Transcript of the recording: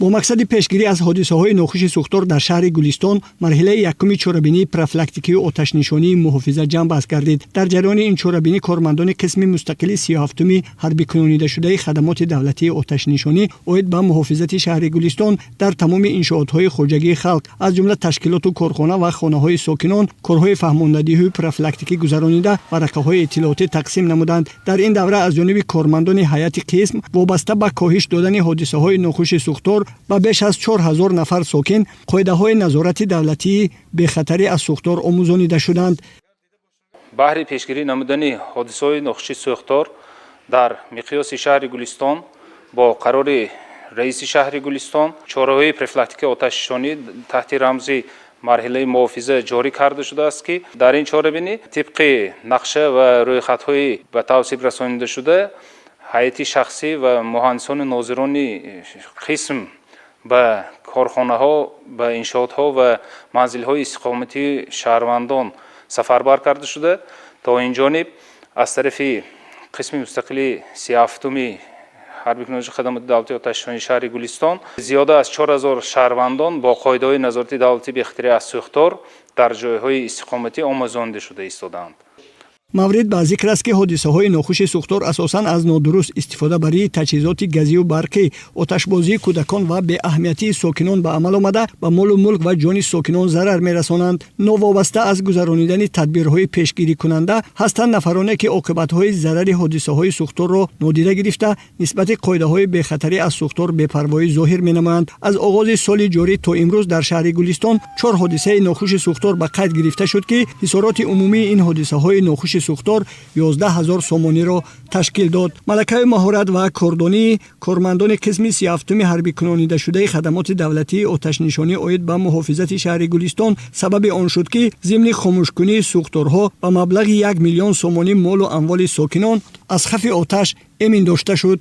бо мақсади пешгирӣ аз ҳодисаҳои нохуши сӯхтор дар шаҳри Гулистон марҳилаи якуми чорабинии профилактикии оташнишонии муҳофиза ҷамъбаст гардид. Дар ҷараёни ин чорабинӣ кормандони қисми мустақили 37-уми ҳарбикунонидашудаи хадамоти давлатии оташнишонӣ оид ба муҳофизати шаҳри Гулистон дар тамоми иншоотҳои хоҷагии халқ аз ҷумла ташкилоту корхона ва хонаҳои сокинон корҳои фаҳмондадиҳии профилактикӣ гузаронида варақаҳои иттилоотӣ тақсим намуданд. Дар ин давра аз ҷониби кормандони ҳайати қисм вобаста ба коҳиш додани ҳодисаҳои нохуши сӯхтор ба беш аз 4000 нафар сокин қоидаҳои назорати давлатии бехатарӣ аз сӯхтор омӯзонида шуданд. баҳри пешгирӣ намудани ҳодисаҳои нохуши сӯхтор дар миқёси шаҳри Гулистон бо қарори раиси шаҳри Гулистон чораҳои профилактикаи оташнишонӣ таҳти рамзи марҳилаи муҳофиза ҷорӣ карда шудааст ки дар ин чорабинӣ тибқи нақша ва рӯйхатҳои ба тавсиб расонида ҳайати шахсӣ ва муҳандисони нозирони қисм ба корхонаҳо, ба иншоотҳо ва манзилҳои истиқоматии шаҳрвандон сафарбар карда шуда то инҷониб аз тарафи қисми мустақили 37-уми ҳарбикунонидашудаи хадамоти давлатии оташнишонии шаҳри Гулистон зиёда аз 4000 шаҳрвандон бо қоидаҳои назорати давлатии бехатарӣ аз сӯхтор дар ҷойҳои истиқоматӣ омӯзонида шуда истодаанд. маврид ба зикр аст ки ҳодисаҳои нохуши сӯхтор асосан аз нодуруст истифодабарии таҷҳизоти газию барқӣ, оташбозии кӯдакон ва беаҳамиятии сокинон ба амал омада ба молу мулк ва ҷони сокинон зарар мерасонанд. новобаста аз гузаронидани тадбирҳои пешгирикунанда ҳастанд нафароне ки оқибатҳои зарари ҳодисаҳои сӯхторро нодида гирифта нисбати қоидаҳои бехатарӣ аз сӯхтор бепарвоӣ зоҳир менамоянд. аз оғози соли ҷорӣ то имрӯз дар шаҳри Гулистон 4 ҳодисаи нохуши сӯхтор ба қайд гирифта шуд ки ҳисороти умумии ин ҳодисаҳои нохуши сӯхтор 11000 сомониро ташкил дод. малакаи маҳорат ва кордонии кормандони қисми 37-уми ҳарбикунонидашудаи хадамоти давлатии оташнишонӣ оид ба муҳофизати шаҳри Гулистон сабаби он шуд ки зимни хомӯшкунии сӯхторҳо ба маблағи 1 миллион сомонӣ молу амволи сокинон аз хавфи оташ эмин дошта шуд.